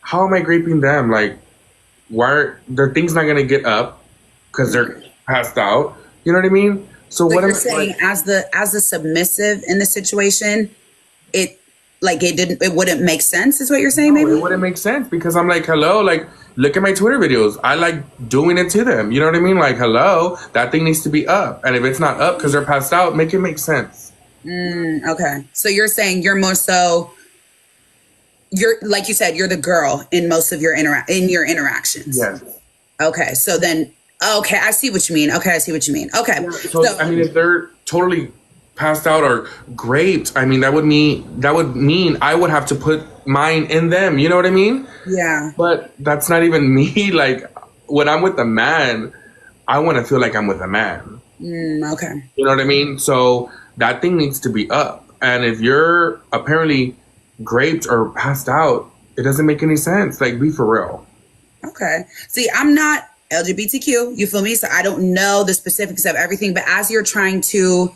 how am I graping them? Like, why are their things not gonna get up because they're passed out? You know what I mean? So So what am you're I like? saying as the submissive in the situation, it it wouldn't make sense, is what you're saying, No, it maybe? wouldn't make sense because I'm like, hello, like, look at my Twitter videos. I like doing it to them. You know what I mean? Like, hello, that thing needs to be up, and if it's not up because they're passed out, make it make sense. Okay. So you're saying you're more so you're like you said, you're the girl in most of your in your interactions. Yes. Okay. So then okay, I see what you mean. Okay, I see what you mean. Okay. Yeah. So I So mean, if they're totally passed out or graped, I mean that would mean I would have to put mine in them. You know what I mean? yeah. But that's not even me. Like when I'm with a man, I want to feel like I'm with a man. Okay. You know what I mean? So that thing needs to be up. And if you're apparently graped or passed out, it doesn't make any sense. Like be for real. Okay. See, I'm not LGBTQ, you feel me? So I don't know the specifics of everything, but as you're trying to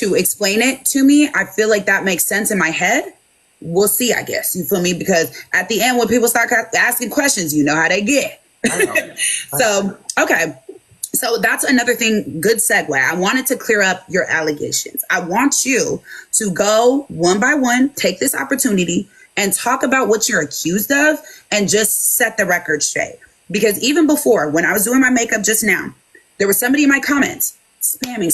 explain it to me, I feel like that makes sense in my head. We'll see, I guess. You feel me? Because at the end, when people start asking questions, you know how they get. I know. So, okay. So that's another thing. Good segue. I wanted to clear up your allegations. I want you to go one by one, take this opportunity and talk about what you're accused of and just set the record straight. Because even before, when I was doing my makeup just now, there was somebody in my comments spamming,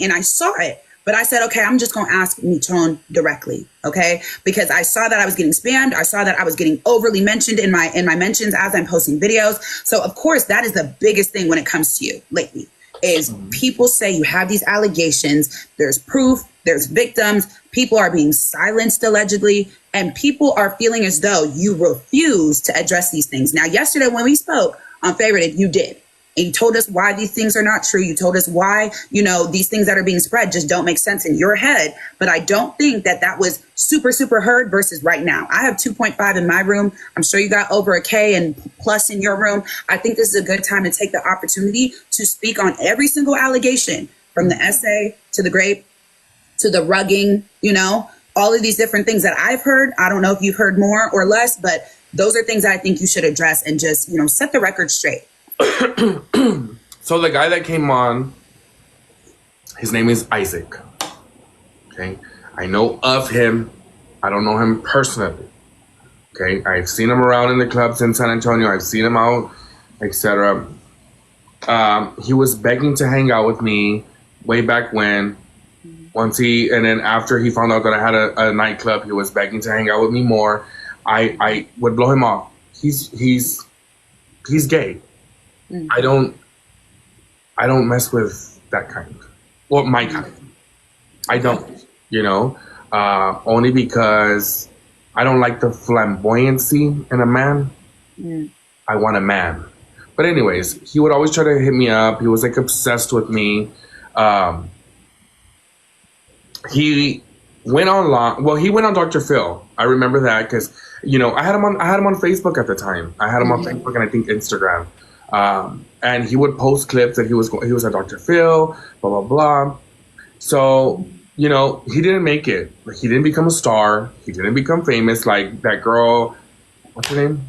and I saw it. But I said, okay, I'm just going to ask Mechon directly, okay? Because I saw that I was getting spammed. I saw that I was getting overly mentioned in my mentions as I'm posting videos. So, of course, that is the biggest thing when it comes to you lately is people say you have these allegations. There's proof. There's victims. People are being silenced allegedly. And people are feeling as though you refuse to address these things. Now, yesterday when we spoke on Favorited, you did. And you told us why these things are not true. You told us why, these things that are being spread just don't make sense in your head. But I don't think that that was super, super heard versus right now. I have 2.5 in my room. I'm sure you got over a K and plus in your room. I think this is a good time to take the opportunity to speak on every single allegation from the essay to the grape to the rugging, all of these different things that I've heard. I don't know if you've heard more or less, but those are things that I think you should address and just, set the record straight. So the guy that came on, his name is Isaac. Okay. I know of him. I don't know him personally. Okay. I've seen him around in the clubs in San Antonio. I've seen him out, etc. He was begging to hang out with me way back when. And then after he found out that I had a nightclub, he was begging to hang out with me more. I would blow him off. He's gay. I don't mess with that kind. Well, my kind. I don't, only because I don't like the flamboyancy in a man. I want a man. But anyways, he would always try to hit me up. He was like obsessed with me. He went online. Well, he went on Dr. Phil. I remember that because, I had him on Facebook at the time. I had him on Facebook and I think Instagram. And he would post clips that he was at Dr. Phil, blah, blah, blah. So, he didn't make it. He didn't become a star. He didn't become famous like that girl. What's her name?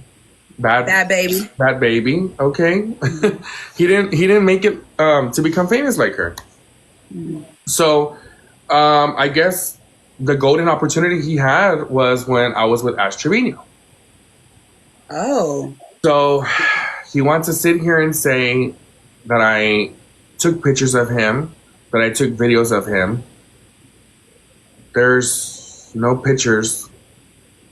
Bad Baby. Bad Baby. Okay. He didn't make it to become famous like her. So, I guess the golden opportunity he had was when I was with Ash Trevino. Oh. So he wants to sit here and say that I took pictures of him, that I took videos of him. There's no pictures.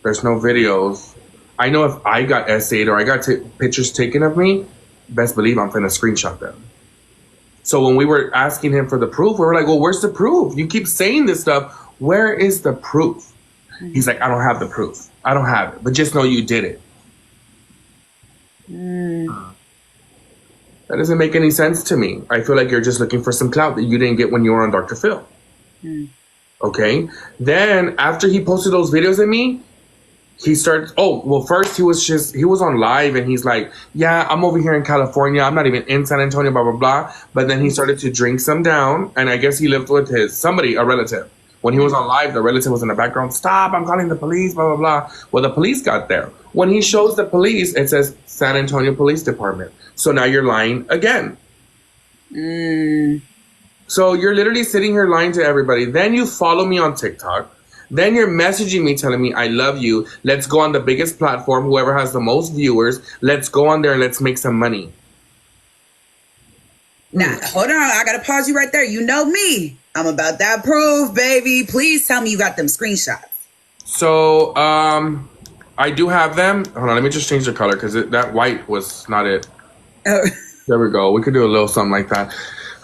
There's no videos. I know if I got essayed or I got pictures taken of me, best believe I'm finna screenshot them. So when we were asking him for the proof, we were like, well, where's the proof? You keep saying this stuff. Where is the proof? He's like, I don't have the proof. I don't have it. But just know you did it. That doesn't make any sense to me. I feel like you're just looking for some clout that you didn't get when you were on Dr. Phil. Okay. Then after he posted those videos of me, he started, first he was on live and he's like, yeah, I'm over here in California. I'm not even in San Antonio, blah, blah, blah. But then he started to drink some down. And I guess he lived with a relative, When he was on live, the relative was in the background. Stop! I'm calling the police. Blah blah blah. Well, the police got there. When he shows the police, it says San Antonio Police Department. So now you're lying again. So you're literally sitting here lying to everybody. Then you follow me on TikTok. Then you're messaging me telling me I love you. Let's go on the biggest platform. Whoever has the most viewers, let's go on there and let's make some money. Now, hold on. I got to pause you right there. You know me. I'm about that proof, baby. Please tell me you got them screenshots. So, I do have them. Hold on, let me just change the color because that white was not it. Oh. There we go. We could do a little something like that.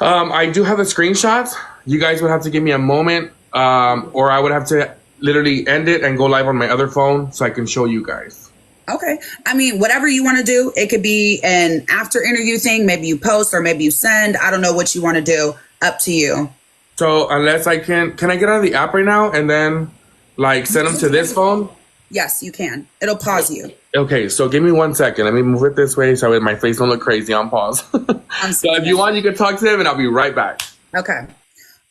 I do have the screenshots. You guys would have to give me a moment, or I would have to literally end it and go live on my other phone so I can show you guys. Okay. I mean, whatever you want to do. It could be an after interview thing. Maybe you post or maybe you send. I don't know what you want to do. Up to you. So unless I can I get out of the app right now and then like send them to this phone? Yes, you can. It'll pause you. Okay, so give me 1 second. Let me move it this way so my face don't look crazy on pause. So if you want, you can talk to him and I'll be right back. Okay.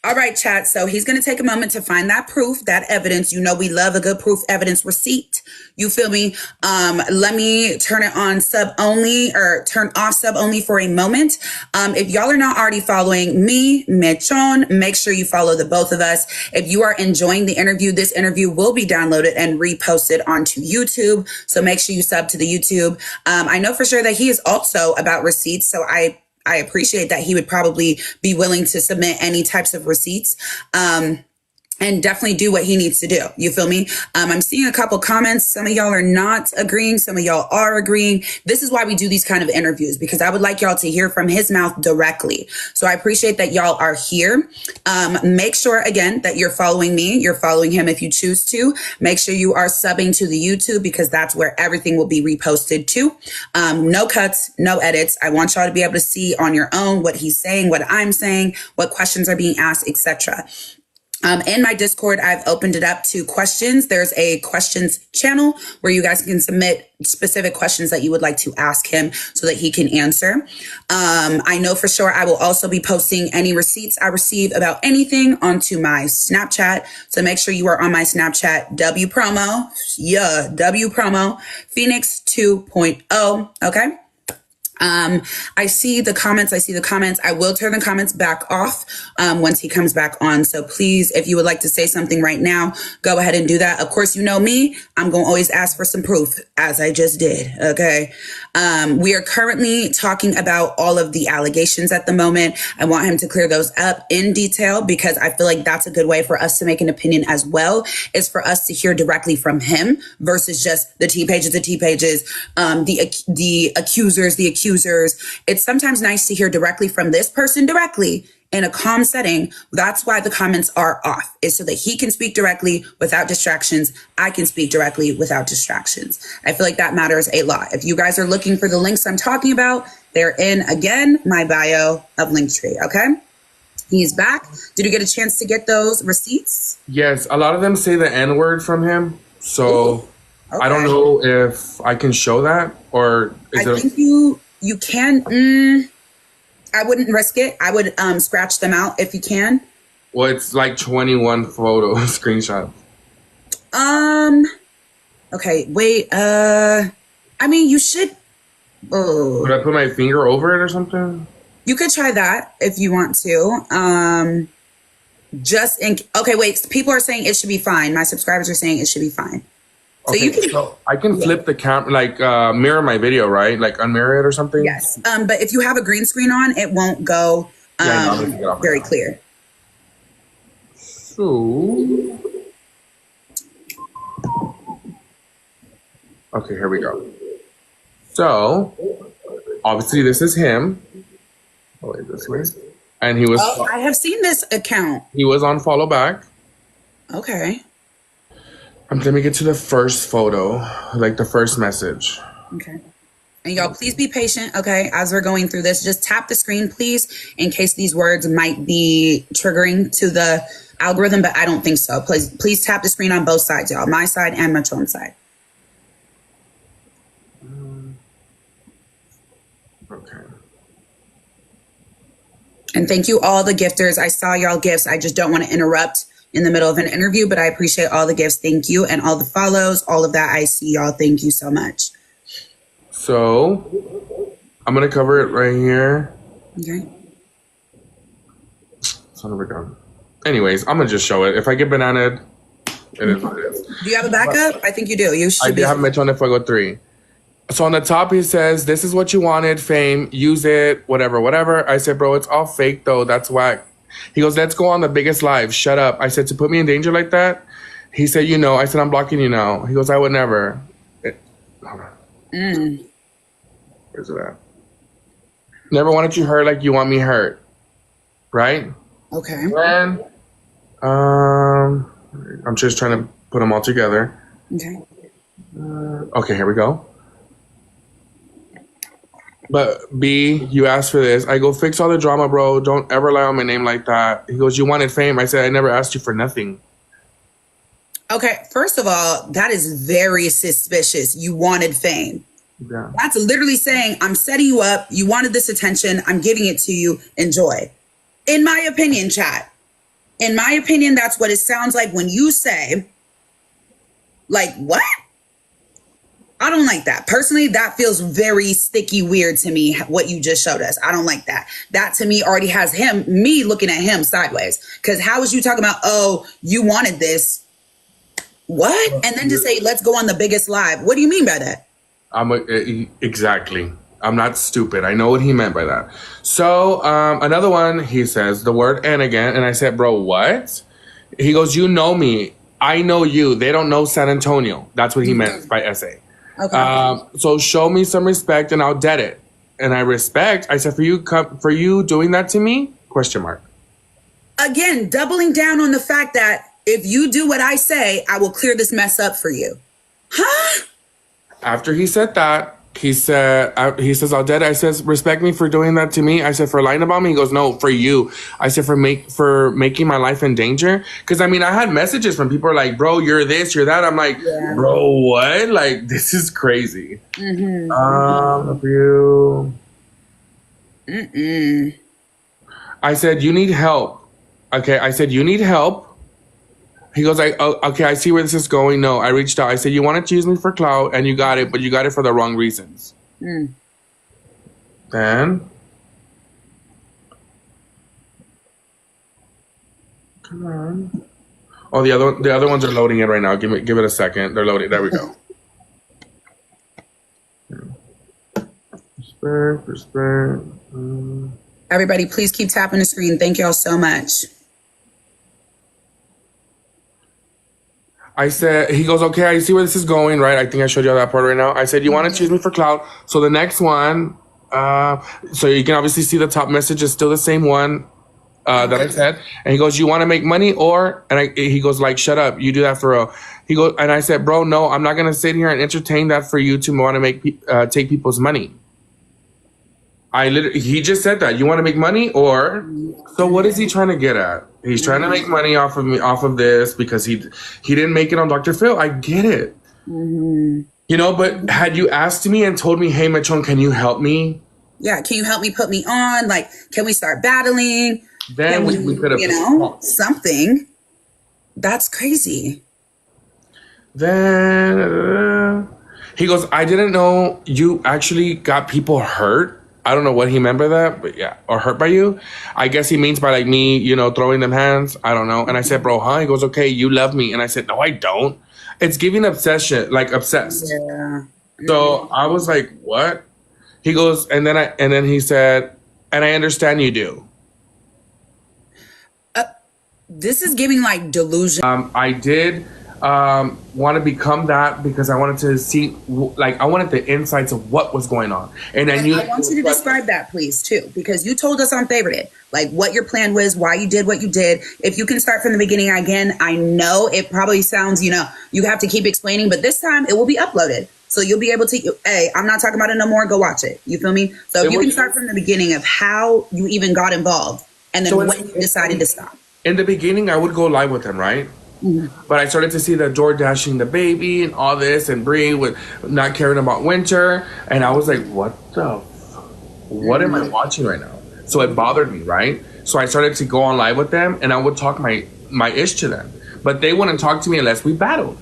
All right, chat. So he's going to take a moment to find that proof, that evidence. You know, we love a good proof evidence receipt. You feel me? Let me turn it on sub only or turn off sub only for a moment. If y'all are not already following me, Mechon, make sure you follow the both of us. If you are enjoying the interview, this interview will be downloaded and reposted onto YouTube. So make sure you sub to the YouTube. I know for sure that he is also about receipts. So I appreciate that he would probably be willing to submit any types of receipts. And definitely do what he needs to do. You feel me? I'm seeing a couple comments. Some of y'all are not agreeing. Some of y'all are agreeing. This is why we do these kind of interviews, because I would like y'all to hear from his mouth directly. So I appreciate that y'all are here. Make sure, again, that you're following me. You're following him if you choose to. Make sure you are subbing to the YouTube because that's where everything will be reposted to. No cuts, no edits. I want y'all to be able to see on your own what he's saying, what I'm saying, what questions are being asked, etc. In my Discord, I've opened it up to questions. There's a questions channel where you guys can submit specific questions that you would like to ask him so that he can answer. I know for sure I will also be posting any receipts I receive about anything onto my Snapchat. So make sure you are on my Snapchat, W promo, Phoenix 2.0. Okay. I see the comments. I will turn the comments back off once he comes back on. So please, if you would like to say something right now, go ahead and do that. Of course, you know me. I'm going to always ask for some proof, as I just did. Okay. We are currently talking about all of the allegations at the moment. I want him to clear those up in detail because I feel like that's a good way for us to make an opinion as well, is for us to hear directly from him versus just the the accusers. It's sometimes nice to hear directly from this person directly in a calm setting. That's why the comments are off, is so that he can speak directly without distractions. I can speak directly without distractions. I feel like that matters a lot. If you guys are looking for the links I'm talking about, they're in, again, my bio of Linktree. Okay. He's back. Did you get a chance to get those receipts? Yes. A lot of them say the N word from him. So okay. I don't know if I can show that or I think you can. I wouldn't risk it. I would scratch them out if you can. Well, it's like 21 photo screenshot. Okay, wait. I mean, you should. Oh. Would I put my finger over it or something? You could try that if you want to. Okay, wait. People are saying it should be fine. My subscribers are saying it should be fine. So okay, you can. So I can flip the camera, like mirror my video, right? Like unmirror it or something. Yes. But if you have a green screen on, it won't go very clear. So, okay, here we go. So, obviously, this is him. Oh, wait, this way. And he was. Oh, I have seen this account. He was on follow back. Okay. Let me get to the first photo, like the first message. Okay. And y'all, please be patient, okay, as we're going through this. Just tap the screen, please, in case these words might be triggering to the algorithm, but I don't think so. Please tap the screen on both sides, y'all. My side and Mechon's side. Okay. And thank you all the gifters. I saw y'all gifts. I just don't want to interrupt in the middle of an interview, but I appreciate all the gifts. Thank you. And all the follows, all of that. I see y'all. Thank you so much. So I'm going to cover it right here. Okay. Son of a gun. Anyways, I'm going to just show it. If I get bananaed, it is what it is. Do you have a backup? I think you do. You should. I do have Mechon if I go 3. So on the top, he says, this is what you wanted, fame, use it, whatever, whatever. I said, bro, it's all fake, though. That's whack. He goes, let's go on the biggest live. Shut up. I said, to put me in danger like that? He said, you know. I said, I'm blocking you now. He goes, I would never. Hold on. Where's it at? Never wanted you hurt like you want me hurt. Right? Okay. And, I'm just trying to put them all together. Okay. Okay, here we go. But B, you asked for this. I go, fix all the drama, bro. Don't ever lie on my name like that. He goes, you wanted fame. I said, I never asked you for nothing. Okay, first of all, that is very suspicious. You wanted fame. Yeah. That's literally saying, I'm setting you up. You wanted this attention. I'm giving it to you. Enjoy. In my opinion, chat. In my opinion, that's what it sounds like when you say, like, what? I don't like that. Personally, that feels very sticky weird to me, what you just showed us. I don't like that. That to me already has me looking at him sideways. Because how is you talking about, oh, you wanted this? What? And then to say, let's go on the biggest live. What do you mean by that? Exactly. I'm not stupid. I know what he meant by that. So another one, he says the word and again. And I said, bro, what? He goes, you know me. I know you. They don't know San Antonio. That's what he meant by essay. Okay. So show me some respect and I'll dead it. And I respect. I said, for you doing that to me? Question mark. Again, doubling down on the fact that if you do what I say, I will clear this mess up for you. Huh? After he said that, he says, I'll dead it. I says, respect me for doing that to me. I said, for lying about me? He goes, no, for you. I said, for making my life in danger. Because, I mean, I had messages from people like, bro, you're this, you're that. I'm like, yeah. Bro, what? Like, this is crazy. For you. I said, you need help. Okay, I said, you need help. He goes, okay, I see where this is going. No, I reached out. I said, you wanted to use me for clout, and you got it, but you got it for the wrong reasons. Then, come on. Oh, the other ones are loading it right now. Give it a second. They're loading. There we go. Respect. Everybody, please keep tapping the screen. Thank y'all so much. I said, he goes, okay, I see where this is going, right? I think I showed you that part right now. I said, you want to choose me for clout. So the next one, so you can obviously see the top message is still the same one that I said. And he goes, you want to make money or, and he goes like, shut up. You do that for real. He goes, and I said, bro, no, I'm not going to sit here and entertain that for you to want to make, take people's money. He just said that. You want to make money or, so what is he trying to get at? He's trying to make money off of me, off of this because he didn't make it on Dr. Phil. I get it. You know, but had you asked me and told me, hey, Mechon, can you help me? Yeah, can you help me put me on? Like, can we start battling? Then we could have, you know, something. That's crazy. Then he goes, I didn't know you actually got people hurt. I don't know what he meant by that, but yeah, or hurt by you. I guess he means by like me, you know, throwing them hands. I don't know. And I said, bro, huh? He goes, okay, you love me. And I said, no, I don't. It's giving obsession, like obsessed. Yeah. So I was like, what? He goes, and then he said, and I understand you do. This is giving like delusion. I did want to become that because I wanted to see, like, I wanted the insights of what was going on. And I want you to describe that, please, too, because you told us on Favorited, like, what your plan was, why you did what you did. If you can start from the beginning again, I know it probably sounds, you know, you have to keep explaining, but this time it will be uploaded. So you'll be able to, hey, I'm not talking about it no more. Go watch it. You feel me? So if you can start from the beginning of how you even got involved and then when you decided to stop. In the beginning, I would go live with him, right? But I started to see the door dashing the baby and all this and Bree with not caring about winter. And I was like, what am I watching right now? So it bothered me, right? So I started to go on live with them and I would talk my my ish to them. But they wouldn't talk to me unless we battled.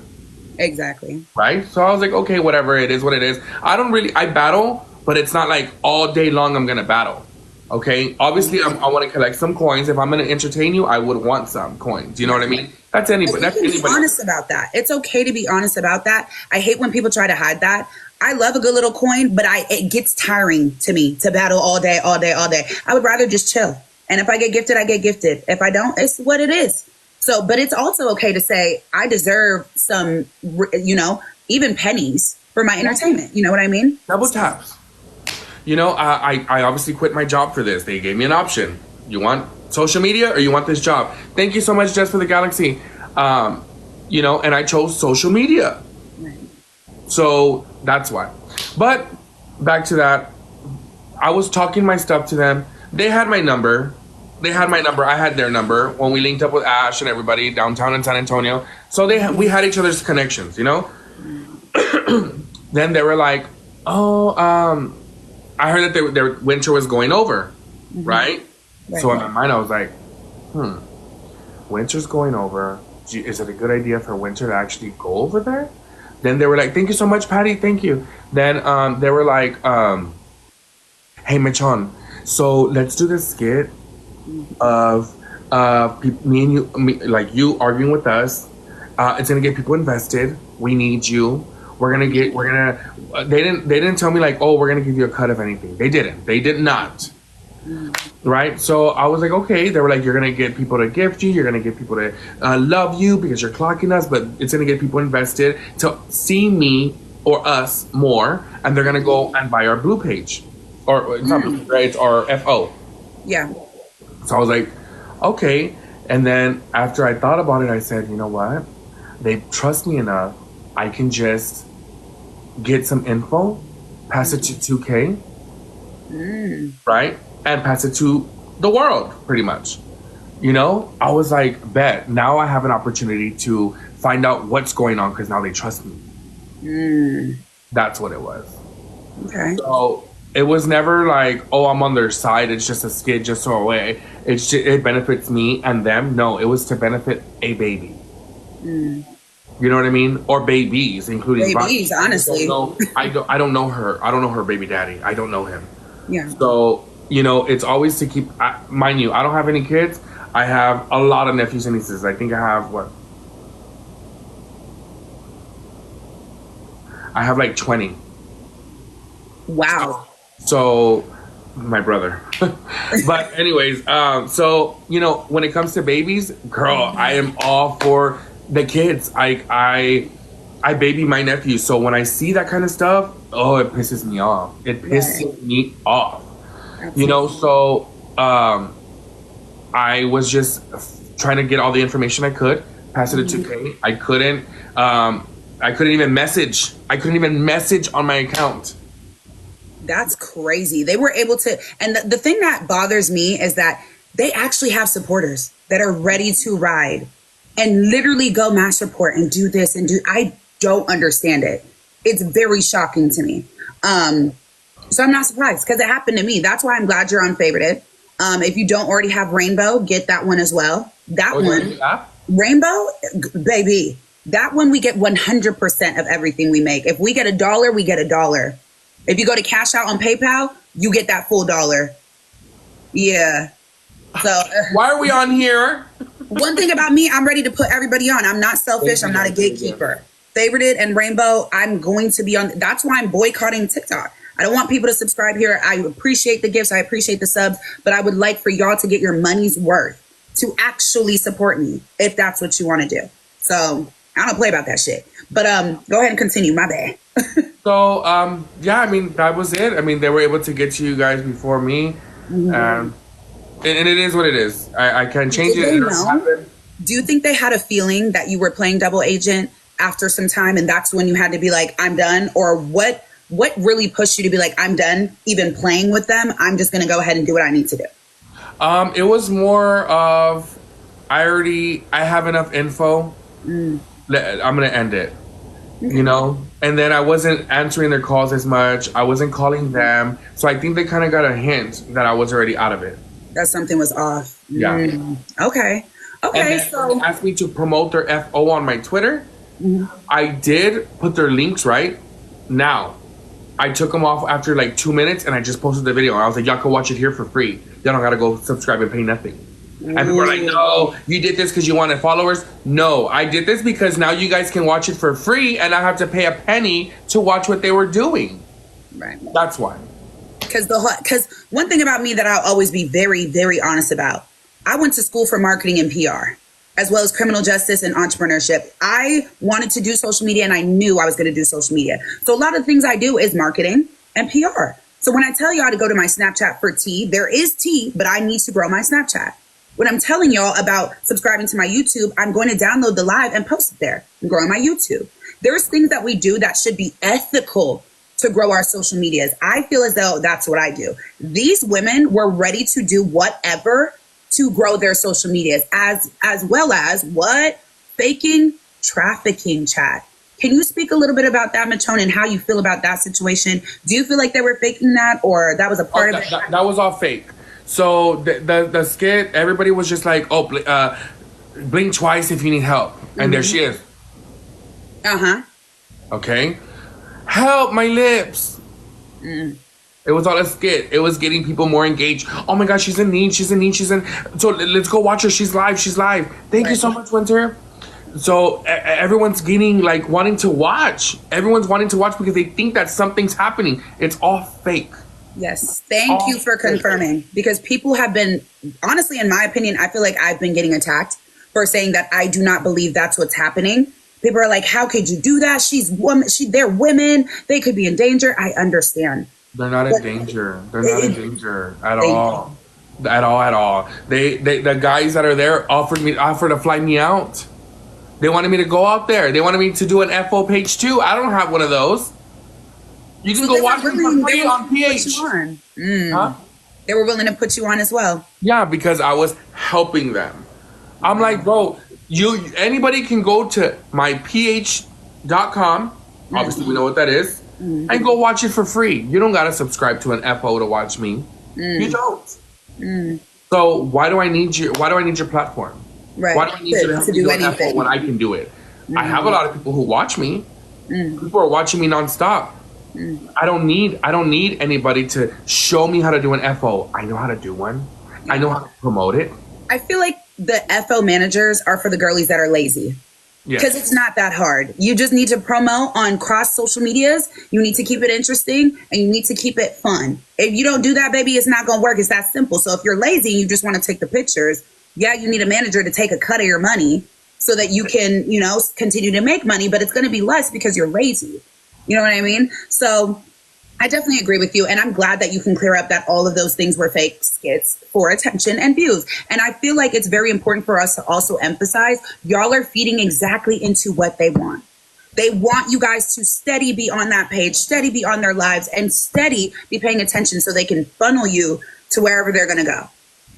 Exactly. Right? So I was like, okay, whatever, it is what it is. I battle, but it's not like all day long I'm going to battle. Okay? Obviously, I want to collect some coins. If I'm going to entertain you, I would want some coins. You know what I mean? That's anybody. That's anybody. Be honest about that. It's okay to be honest about that. I hate when people try to hide that. I love a good little coin, but it gets tiring to me to battle all day, all day, all day. I would rather just chill. And if I get gifted, I get gifted. If I don't, it's what it is. So, but it's also okay to say, I deserve some, even pennies for my entertainment. You know what I mean? Double taps. I obviously quit my job for this. They gave me an option. You want social media or you want this job? Thank you so much, Jess, for the Galaxy. And I chose social media. Right. So that's why. But back to that. I was talking my stuff to them. They had my number. I had their number when we linked up with Ash and everybody downtown in San Antonio. So we had each other's connections, Then they were like, I heard that their winter was going over, right? So in my mind, I was like, winter's going over. Is it a good idea for winter to actually go over there? Then they were like, thank you so much, Patty. Thank you. Then they were like, hey, Mechon, so let's do this skit of me and you arguing with us. It's gonna get people invested. We need you. They didn't tell me like, oh, we're gonna give you a cut of anything. They did not. Right? So I was like, okay. They were like, you're gonna get people to gift you, you're gonna get people to love you because you're clocking us, but it's gonna get people invested to see me or us more, and they're gonna go and buy our blue page. Or it's not blue page, right? It's our FO. Yeah. So I was like, okay. And then after I thought about it, I said, you know what? They trust me enough. I can just get some info, pass it to 2K, right? And pass it to the world, pretty much. I was like, bet. Now I have an opportunity to find out what's going on because now they trust me. That's what it was. Okay. So it was never like, oh, I'm on their side. It's just a skit, just so away. It benefits me and them. No, it was to benefit a baby. You know what I mean? Or babies, including babies. Honestly, I don't know her. I don't know her baby daddy. I don't know him. Yeah. So it's always to keep. Mind you, I don't have any kids. I have a lot of nephews and nieces. I think I have what? I have like 20. Wow. So my brother. But anyways, so when it comes to babies, girl, I am all for the kids. I baby my nephews, so when I see that kind of stuff, it pisses me off. It pisses me off. Absolutely. So I was just trying to get all the information I could, pass it to 2K. I couldn't even message. I couldn't even message on my account. That's crazy. They were able to, and the thing that bothers me is that they actually have supporters that are ready to ride and literally go mass report and do this and do. I don't understand it. It's very shocking to me. So I'm not surprised because it happened to me. That's why I'm glad you're unfavorited. If you don't already have Rainbow, get that one as well. That one, Rainbow, baby. That one we get 100% of everything we make. If we get $1, we get $1. If you go to cash out on PayPal, you get that full $1. Yeah. So why are we on here? One thing about me, I'm ready to put everybody on. I'm not selfish. I'm not a gatekeeper. Favorited and Rainbow, I'm going to be on. That's why I'm boycotting TikTok. I don't want people to subscribe here. I appreciate the gifts. I appreciate the subs, but I would like for y'all to get your money's worth to actually support me if that's what you want to do. So I don't play about that shit. But go ahead and continue. My bad. So yeah, I mean that was it. I mean they were able to get to you guys before me, and it is what it is. I can't change it. Do you think they had a feeling that you were playing double agent after some time, and that's when you had to be like, I'm done? Or what really pushed you to be like, I'm done even playing with them? I'm just gonna go ahead and do what I need to do. It was more of I have enough info. I'm gonna end it. You know, and then I wasn't answering their calls as much. I wasn't calling them, so I think they kind of got a hint that I was already out of it. That something was off. Yeah. Okay. And Okay, then when so they asked me to promote their FO on my Twitter, I did put their links right. Now, I took them off after like 2 minutes and I just posted the video. I was like, y'all can watch it here for free. Y'all don't gotta go subscribe and pay nothing. And people were like, no, you did this because you wanted followers. No, I did this because now you guys can watch it for free and I have to pay a penny to watch what they were doing. right. That's why. Because one thing about me that I'll always be very, very honest about, I went to school for marketing and PR, as well as criminal justice and entrepreneurship. I wanted to do social media and I knew I was going to do social media. So a lot of things I do is marketing and PR. So when I tell y'all to go to my Snapchat for tea, there is tea, but I need to grow my Snapchat. When I'm telling y'all about subscribing to my YouTube, I'm going to download the live and post it there and grow my YouTube. There's things that we do that should be ethical to grow our social medias. I feel as though that's what I do. These women were ready to do whatever to grow their social medias, as well as what? Faking trafficking, chat. Can you speak a little bit about that, Mechon, and how you feel about that situation? Do you feel like they were faking that, or that was a part of it? That was all fake. So the skit, everybody was just like, oh, blink twice if you need help. And there she is. Uh-huh. Okay? Help, my lips. It was all a skit. It was getting people more engaged. Oh my God, she's in need. So let's go watch her. She's live. Thank you so much, Winter. So everyone's getting like wanting to watch. Everyone's wanting to watch because they think that something's happening. It's all fake. Yes. Thank you for confirming, because people have been, honestly, in my opinion, I feel like I've been getting attacked for saying that I do not believe that's what's happening. People are like, how could you do that? They're women. They could be in danger. I understand. They're not in danger. They're not in danger at all. At all. The guys that are there offered to fly me out. They wanted me to go out there. They wanted me to do an FO page too. I don't have one of those. You can go watch them for free on PH. Huh? They were willing to put you on as well. Yeah, because I was helping them. I'm like, bro, anybody can go to myph.com. Obviously, we know what that is. And go watch it for free. You don't gotta subscribe to an FO to watch me. You don't. So why do I need you? Why do I need your platform? Right. Why do I need you to help me do an FO when I can do it? I have a lot of people who watch me. People are watching me nonstop. I don't need anybody to show me how to do an FO. I know how to do one. I know how to promote it. I feel like the FO managers are for the girlies that are lazy. Because it's not that hard. You just need to promo on cross social medias. You need to keep it interesting and you need to keep it fun. If you don't do that, baby, it's not going to work. It's that simple. So if you're lazy and you just want to take the pictures, yeah, you need a manager to take a cut of your money so that you can, continue to make money, but it's going to be less because you're lazy. You know what I mean? So I definitely agree with you. And I'm glad that you can clear up that all of those things were fake skits for attention and views. And I feel like it's very important for us to also emphasize y'all are feeding exactly into what they want. They want you guys to steady be on that page, steady be on their lives, and steady be paying attention so they can funnel you to wherever they're going to go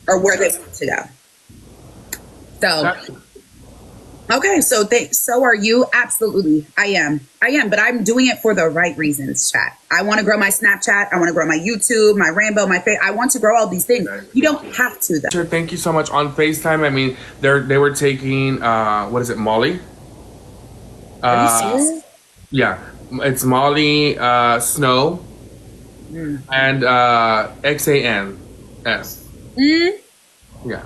or where they want to go. So, okay, so are you? Absolutely. I am, but I'm doing it for the right reasons, chat. I want to grow my Snapchat. I want to grow my YouTube, my Rainbow, my face. I want to grow all these things. You don't have to, though. Sure, thank you so much. On FaceTime, I mean, they were taking, what is it, Molly? Are you serious? Yeah, it's Molly, Snow, and XANS. Yeah.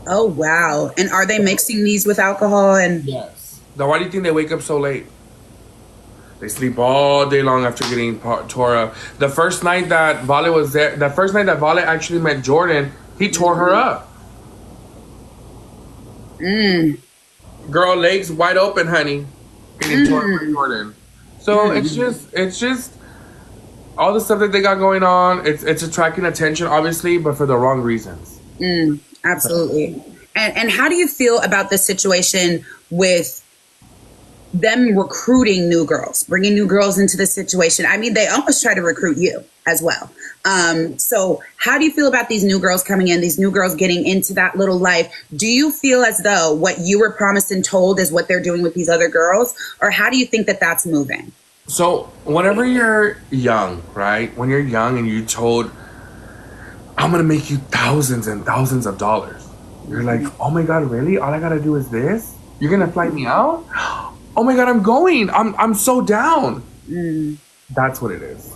Oh, wow. And are they mixing these with alcohol? And yes. Now, why do you think they wake up so late? They sleep all day long after getting tore up. The first night that Vale was there, the first night that Vale actually met Jordan, he tore her up. Girl, legs wide open, honey. Getting torn by Jordan. So it's just all the stuff that they got going on. It's attracting attention, obviously, but for the wrong reasons. Absolutely. And how do you feel about the situation with them recruiting new girls, bringing new girls into the situation? I mean, they almost try to recruit you as well. So how do you feel about these new girls coming in, these new girls getting into that little life? Do you feel as though what you were promised and told is what they're doing with these other girls? Or how do you think that that's moving? So whenever you're young, right? When you're young and you're told, I'm going to make you thousands and thousands of dollars. You're like, oh my God, really? All I gotta do is this? You're gonna fly me out? Oh my God, I'm going. I'm so down. That's what it is.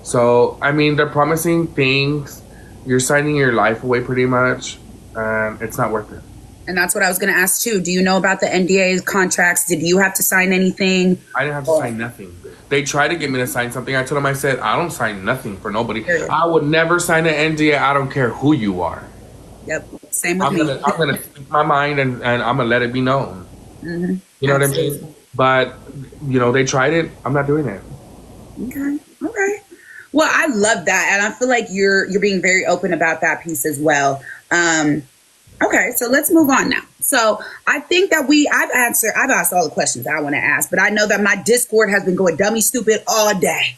So, I mean, they're promising things. You're signing your life away pretty much, and it's not worth it. And that's what I was going to ask too. Do you know about the NDA contracts? Did you have to sign anything? I didn't have to sign nothing. They tried to get me to sign something. I told them, I said, I don't sign nothing for nobody. Period. I would never sign an NDA. I don't care who you are. Yep. Same with me. I'm gonna speak my mind and I'm gonna let it be known. Mm-hmm. You know what I mean? But they tried it. I'm not doing it. Okay. Okay. Well, I love that, and I feel like you're being very open about that piece as well. Okay, so let's move on now. So I think that I've asked all the questions I want to ask, but I know that my Discord has been going dummy stupid all day.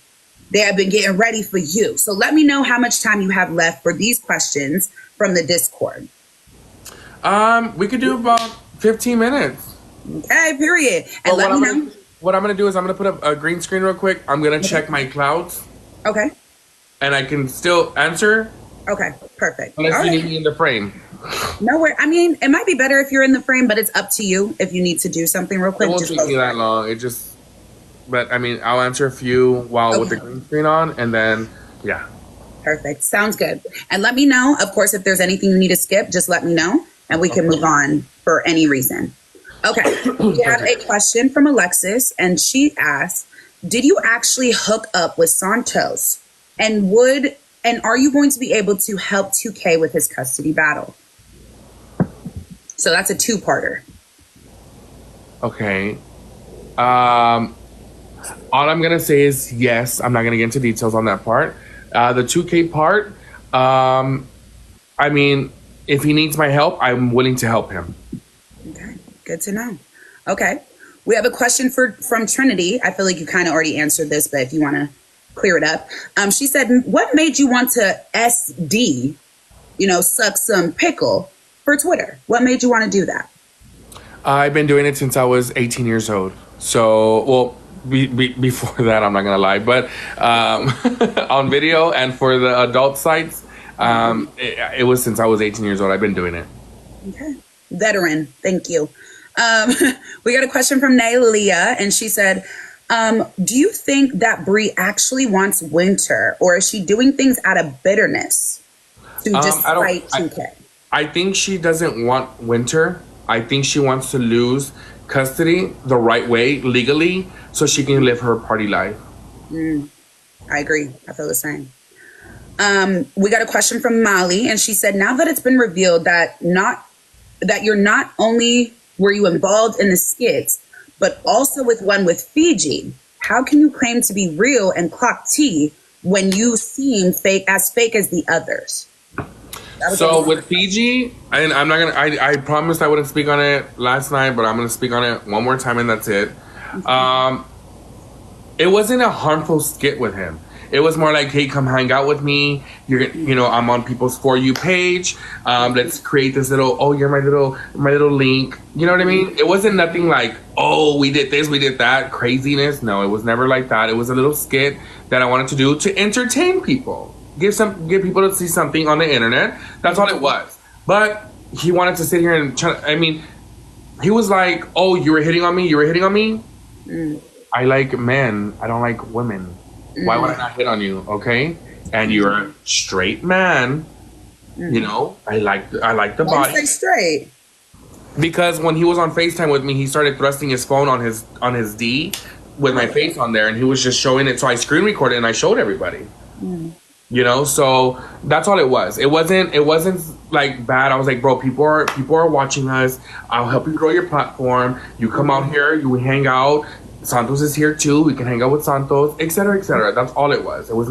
They have been getting ready for you. So let me know how much time you have left for these questions from the Discord. We could do about 15 minutes. Okay, period. And let me know. What I'm gonna do is I'm gonna put up a green screen real quick. I'm gonna check my clouds. Okay. And I can still answer. Okay, perfect. Unless you need me in the frame. No worries. I mean, it might be better if you're in the frame, but it's up to you if you need to do something real quick. It won't take me that long. But I mean, I'll answer a few with the green screen on, and then, yeah. Perfect. Sounds good. And let me know, of course, if there's anything you need to skip, just let me know, and we can move on for any reason. Okay. We have a question from Alexis, and she asks, did you actually hook up with Santos? And are you going to be able to help 2K with his custody battle? So that's a two-parter. Okay. All I'm going to say is yes. I'm not going to get into details on that part. The 2K part, I mean, if he needs my help, I'm willing to help him. Okay. Good to know. Okay. We have a question from Trinity. I feel like you kind of already answered this, but if you want to clear it up. She said, what made you want to SD, suck some pickle for Twitter? What made you want to do that? I've been doing it since I was 18 years old. So, well, before that, I'm not going to lie, but on video and for the adult sites, it was since I was 18 years old. I've been doing it. Okay. Veteran. Thank you. We got a question from Naylia, and she said, do you think that Brie actually wants Winter, or is she doing things out of bitterness to just fight 2K? I think she doesn't want Winter. I think she wants to lose custody the right way, legally, so she can live her party life. I agree. I feel the same. We got a question from Molly, and she said, now that it's been revealed that you're not only were you involved in the skits, but also with one with Fiji, how can you claim to be real and clock T when you seem fake as the others? So with Fiji, and I'm not gonna. I promised I wouldn't speak on it last night, but I'm gonna speak on it one more time, and that's it. It wasn't a harmful skit with him. It was more like, hey, come hang out with me. I'm on people's For You page. Let's create this you're my little link. You know what I mean? It wasn't nothing like, oh, we did this, we did that, craziness. No, it was never like that. It was a little skit that I wanted to do to entertain people. Give people to see something on the internet. That's all it was. But he wanted to sit here and he was like, oh, you were hitting on me? I like men. I don't like women. Why would I not hit on you? Okay. And you're a straight man. I like the body. Stay straight. Because when he was on FaceTime with me, he started thrusting his phone on his D with my face on there, and he was just showing it. So I screen recorded and I showed everybody. So that's all it was. It wasn't like bad. I was like, bro, people are watching us. I'll help you grow your platform. You come out here, you hang out. Santos is here too. We can hang out with Santos, etc., etc. That's all it was. It was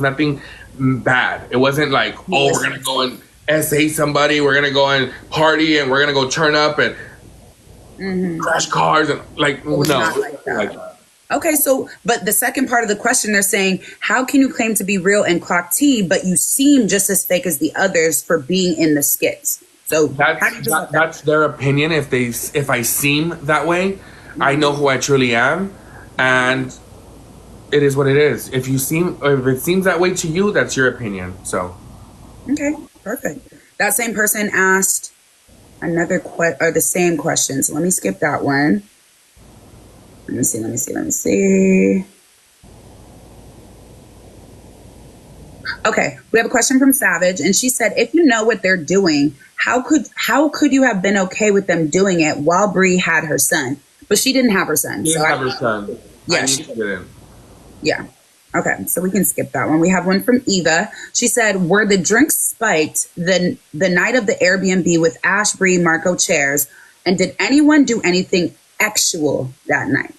nothing bad. It wasn't like, oh, we're gonna go and SA somebody. We're gonna go and party, and we're gonna go turn up and crash cars and no. Like that. Okay, so but the second part of the question, they're saying, how can you claim to be real and clock T, but you seem just as fake as the others for being in the skits? So that's their opinion. If I seem that way. I know who I truly am, and it is what it is. If it seems that way to you, that's your opinion. So, okay, perfect. That same person asked another or the same question. So let me skip that one. Let me see. Okay, we have a question from Savage, and she said, if you know what they're doing, how could you have been okay with them doing it while Bree had her son? But she didn't have her son. She didn't have her son. Yeah, she didn't. Yeah. Okay, so we can skip that one. We have one from Eva. She said, were the drinks spiked the night of the Airbnb with Ash, Bree, Marco chairs? And did anyone do anything actual that night?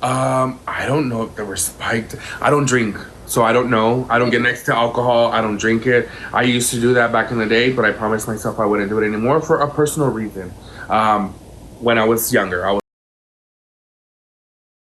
I don't know if they were spiked. I don't drink, so I don't know. I don't get next to alcohol. I don't drink it. I used to do that back in the day, but I promised myself I wouldn't do it anymore for a personal reason. When I was younger,